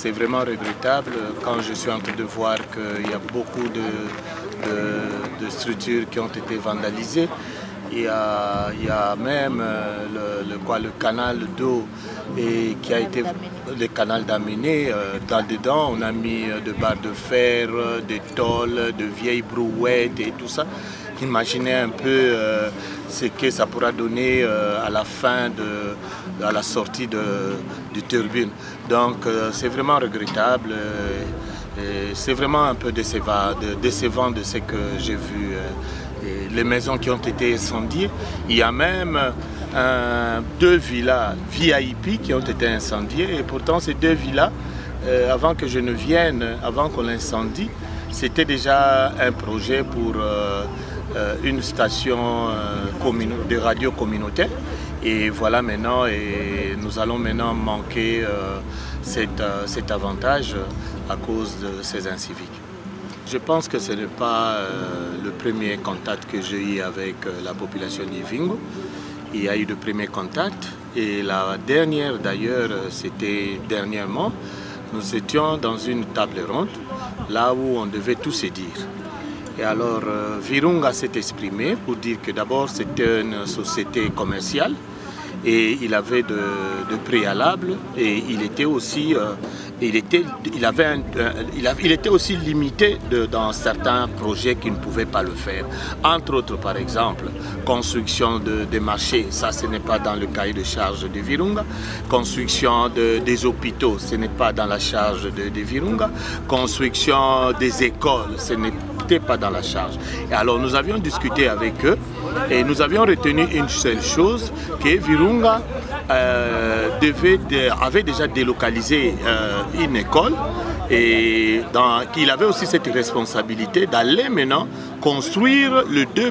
c'est vraiment regrettable quand je suis en train de voir qu'il y a beaucoup de structures qui ont été vandalisées. Il y a même le canal d'eau qui a été le canal d'Amené. Dedans, on a mis de barres de fer, des tôles, de vieilles brouettes et tout ça. Imaginez un peu ce que ça pourra donner à la fin, à la sortie du turbine. Donc c'est vraiment regrettable. C'est vraiment un peu décevant de ce que j'ai vu. Les maisons qui ont été incendiées. Il y a même 2 villas VIP qui ont été incendiées. Et pourtant, ces 2 villas, avant que je ne vienne, avant qu'on l'incendie, c'était déjà un projet pour une station de radio communautaire. Et voilà maintenant, et nous allons maintenant manquer cet avantage à cause de ces inciviques. Je pense que ce n'est pas le premier contact que j'ai eu avec la population d'Ivingo. Il y a eu de premiers contacts et la dernière d'ailleurs, c'était dernièrement, nous étions dans une table ronde, là où on devait tout se dire. Et alors Virunga s'est exprimé pour dire que d'abord c'était une société commerciale et il avait de préalables et il était aussi il était aussi limité dans certains projets qui ne pouvaient pas le faire. Entre autres, par exemple, construction des marchés, ça ce n'est pas dans le cahier de charge de Virunga. Construction des hôpitaux, ce n'est pas dans la charge de Virunga. Construction des écoles, ce n'était pas dans la charge. Et alors nous avions discuté avec eux et nous avions retenu une seule chose, que Virunga avait déjà délocalisé une école et qu'il avait aussi cette responsabilité d'aller maintenant construire les 2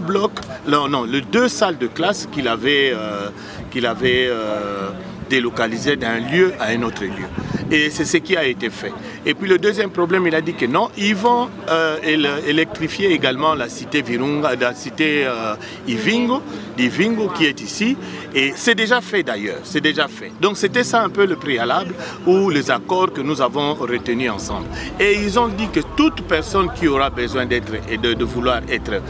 salles de classe qu'il avait délocalisées d'un lieu à un autre lieu. Et c'est ce qui a été fait. Et puis le deuxième problème, il a dit que non, ils vont électrifier également la cité Virunga, la cité Ivingo qui est ici. Et c'est déjà fait d'ailleurs, c'est déjà fait. Donc c'était ça un peu le préalable ou les accords que nous avons retenus ensemble. Et ils ont dit que toute personne qui aura besoin d'être et de vouloir être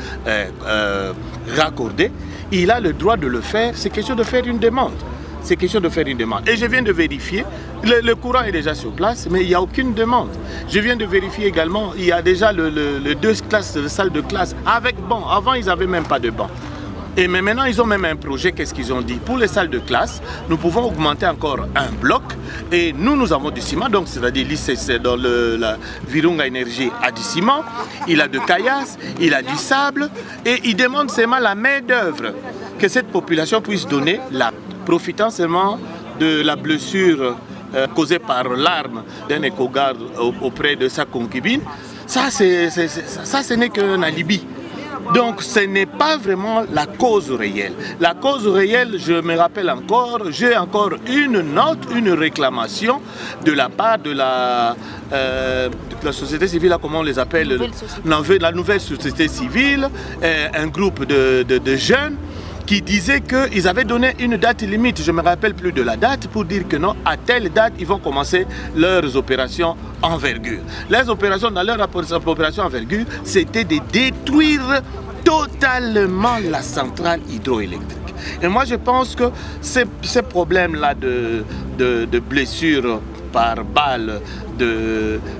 raccordée, il a le droit de le faire. C'est question de faire une demande. C'est question de faire une demande. Et je viens de vérifier, le courant est déjà sur place, mais il n'y a aucune demande. Je viens de vérifier également, il y a déjà les 2 salles de classe avec banc. Avant, ils n'avaient même pas de banc. Mais maintenant, ils ont même un projet, qu'est-ce qu'ils ont dit? Pour les salles de classe, nous pouvons augmenter encore un bloc. Et nous avons du ciment, donc c'est-à-dire c'est dans la Virunga Énergie a du ciment, il a de caillasse, il a du sable. Et ils demandent seulement la main-d'œuvre que cette population puisse donner, profitant seulement de la blessure causée par l'arme d'un éco-garde auprès de sa concubine. Ça, ce n'est qu'un alibi. Donc ce n'est pas vraiment la cause réelle. La cause réelle, je me rappelle encore, j'ai encore une note, une réclamation de la part de la société civile, comment on les appelle, la nouvelle société civile, un groupe de jeunes qui disaient qu'ils avaient donné une date limite, je ne me rappelle plus de la date, pour dire que non, à telle date, ils vont commencer leurs opérations envergure. Les opérations, dans leur opération envergure, c'était de détruire totalement la centrale hydroélectrique. Et moi, je pense que ces problèmes-là de blessures par balle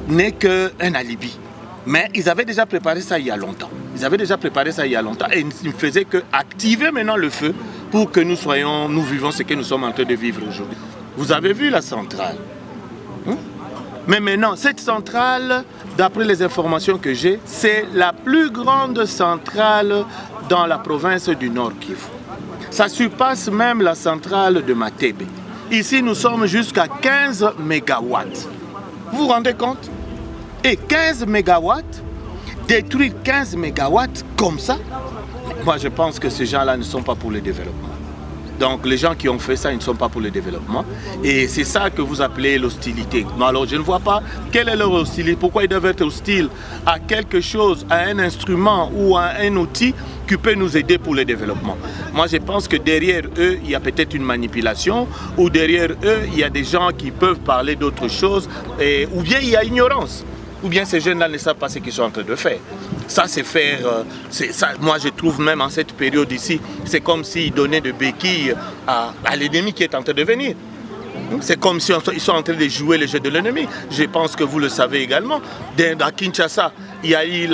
n'est qu'un alibi. Mais ils avaient déjà préparé ça il y a longtemps. Ils avaient déjà préparé ça il y a longtemps et ils ne faisaient qu'activer maintenant le feu pour que nous vivons ce que nous sommes en train de vivre aujourd'hui. Vous avez vu la centrale. Mais maintenant, cette centrale, d'après les informations que j'ai, c'est la plus grande centrale dans la province du Nord Kivu. Ça surpasse même la centrale de Matebe. Ici, nous sommes jusqu'à 15 mégawatts. Vous vous rendez compte? Et 15 mégawatts, détruire 15 mégawatts comme ça, moi je pense que ces gens-là ne sont pas pour le développement. Donc les gens qui ont fait ça, ils ne sont pas pour le développement. Et c'est ça que vous appelez l'hostilité. Alors je ne vois pas quelle est leur hostilité, pourquoi ils doivent être hostiles à quelque chose, à un instrument ou à un outil qui peut nous aider pour le développement. Moi je pense que derrière eux, il y a peut-être une manipulation, ou derrière eux, il y a des gens qui peuvent parler d'autre chose, ou bien il y a ignorance, ou bien ces jeunes-là ne savent pas ce qu'ils sont en train de faire. Ça, c'est faire... moi, je trouve même en cette période ici, c'est comme s'ils donnaient de béquilles à l'ennemi qui est en train de venir. C'est comme s'ils sont en train de jouer le jeu de l'ennemi. Je pense que vous le savez également. À Kinshasa, il y a eu,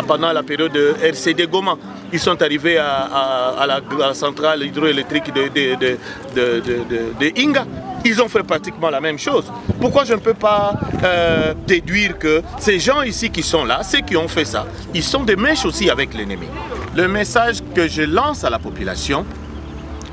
pendant la période de RCD Goma, ils sont arrivés à la centrale hydroélectrique de Inga. Ils ont fait pratiquement la même chose. Pourquoi je ne peux pas déduire que ces gens ici qui sont là, ceux qui ont fait ça, ils sont des mèches aussi avec l'ennemi. Le message que je lance à la population,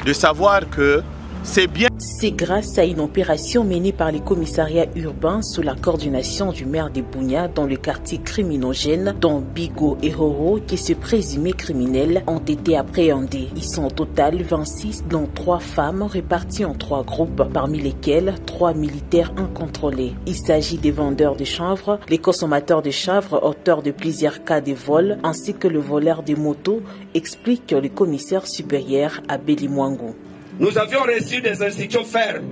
de savoir que c'est bien. C'est grâce à une opération menée par les commissariats urbains sous la coordination du maire de Bunia dans le quartier criminogène, dont Bigo et Horo, que ces présumés criminels ont été appréhendés. Ils sont au total 26, dont 3 femmes réparties en 3 groupes, parmi lesquels 3 militaires incontrôlés. Il s'agit des vendeurs de chanvre, les consommateurs de chanvre, auteurs de plusieurs cas de vol, ainsi que le voleur de motos, explique le commissaire supérieur Abeli Mwangu. Nous avions reçu des instructions fermes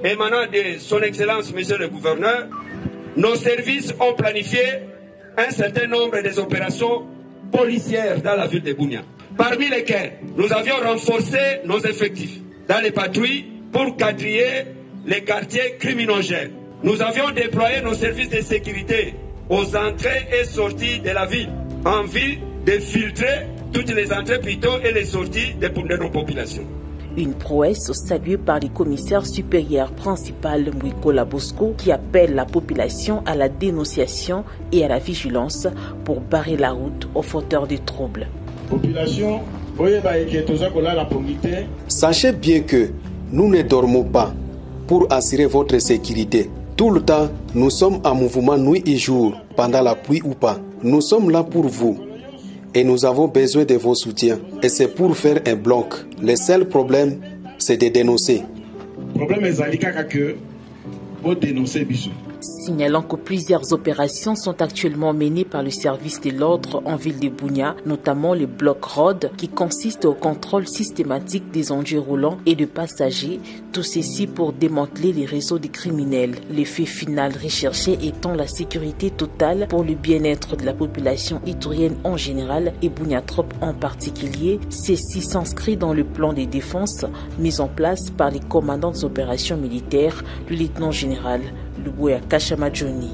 émanant de son Excellence, Monsieur le Gouverneur. Nos services ont planifié un certain nombre des opérations policières dans la ville de Bunia, parmi lesquelles nous avions renforcé nos effectifs dans les patrouilles pour quadriller les quartiers criminogènes. Nous avions déployé nos services de sécurité aux entrées et sorties de la ville en vue de filtrer toutes les entrées plutôt et les sorties de nos populations. Une prouesse saluée par les commissaires supérieurs principal Mwikola Bosco qui appelle la population à la dénonciation et à la vigilance pour barrer la route aux fauteurs de troubles. Population, sachez bien que nous ne dormons pas pour assurer votre sécurité. Tout le temps, nous sommes en mouvement nuit et jour, pendant la pluie ou pas. Nous sommes là pour vous. Et nous avons besoin de vos soutiens. Et c'est pour faire un bloc. Le seul problème, c'est de dénoncer. Le problème est que vous dénoncez. Signalant que plusieurs opérations sont actuellement menées par le service de l'ordre en ville de Bunia, notamment le bloc road qui consiste au contrôle systématique des engins roulants et de passagers, tout ceci pour démanteler les réseaux de criminels. L'effet final recherché étant la sécurité totale pour le bien-être de la population iturienne en général et Buniatrop en particulier. Ceci s'inscrit dans le plan de défense mis en place par les commandants des opérations militaires, le lieutenant général Lubuya Kashama Johnny.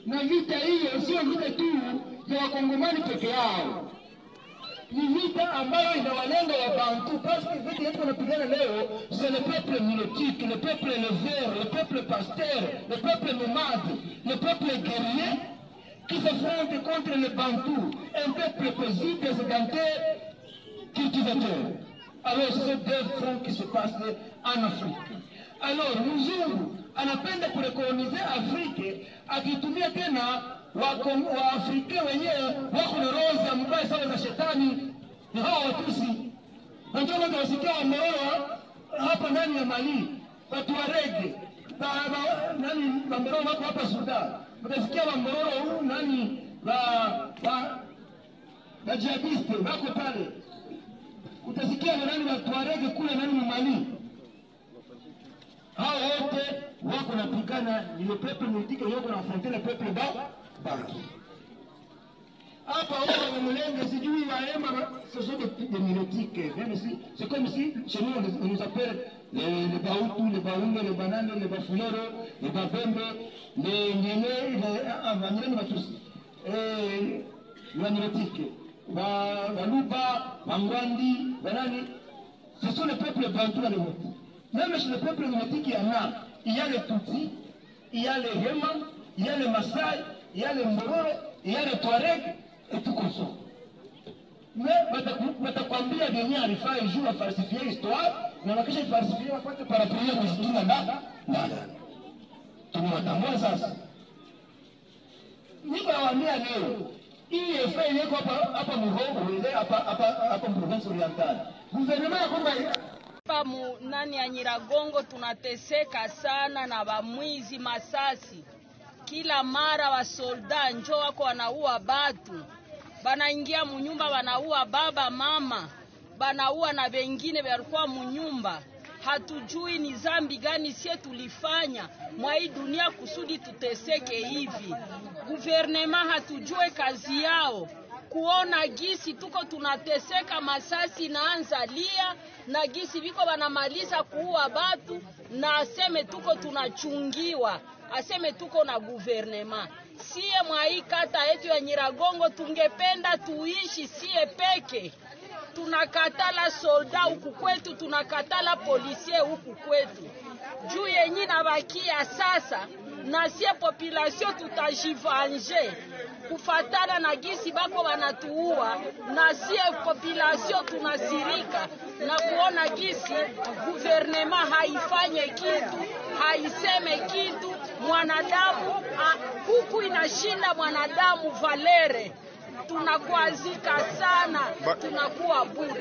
Na vita hiyo sio vita tu ya Wakongomani peke yao, ni vita ambayo inawalenga Wabantu, parce que vita yetu tunapigana leo c'est le peuple nilotique, le peuple éleveur, le peuple pasteur, le peuple nomade, le peuple guerrier qui s'affronte contre le Bantu, un peuple paisible, sédentaire, cultivateur. Alors c'est deux fronts qui se passent en Afrique. Alors mzungu anapenda kurekolonize Afrika akitumia tena Waafrika wenyewe wako na roho za mbaya sana za shetani, ni hao Watusi. Na ndio tunasikia wameoa hapa ndani ya Mali, watu wa rege nani wameoa wako hapa Sudan. Mtasikia wameoa huu nani wa jihadiste wako pale. Utasikia nani watu wa rege kule nani Mali. Hao wote wako napigana, ni le peuple politique wako na affronter le peuple Bantu. Hapa wao wamlenga sijui waema, ce sont des mirotiques, même si c'est comme si chez nous on nous appelle les Bautu, les Baunga, les Banane, les Bafulero, les Babembe, les Nyene, les Batusi. Les mirotiques, Baluba, Bangwandi, Banani, ce sont les peuples Bantu dans le monde. Même chez le peuple mimétique, il y a les Tutsis, il y a les Hema, il y a les Maasai, il y a les Mbororo, il y a les Touareg et tout comme ça. Mais watakwambia dunia alifaa juu ya falsifia histoire na nakisha falsifia wapate parapia msituna ndani. Tunawatambua sasa. Nikawaambia leo hii efa ileko hapa Muhongo ile hapa province orientale. Gouvernement kwamba hapa nani ya Nyiragongo tunateseka sana na bamwizi masasi. Kila mara wa solda njoo wako wanaua batu. Banaingia munyumba banaua baba mama. Banaua na wengine walikuwa munyumba. Hatujui ni zambi gani sie tulifanya mwa hii dunia kusudi tuteseke hivi. Gouvernement hatujue kazi yao. Kuona gisi tuko tunateseka masasi naanza lia na gisi biko banamaliza kuua batu na aseme tuko tunachungiwa. Aseme tuko na gouvernement. Sie mwa hii kata yetu ya Nyiragongo tungependa tuishi sie peke. Tunakatala solda huku kwetu, tunakatala polisie huku kwetu. Juu yenyi na bakia sasa, na sie population tutajivange. Kufatana na gisi bako wanatuua, na sie population tunasirika. Na kuona gisi, gouvernement haifanye kitu, haiseme kitu, mwanadamu, huku inashinda mwanadamu valere. Tunakuazika sana, tunakuwa bure.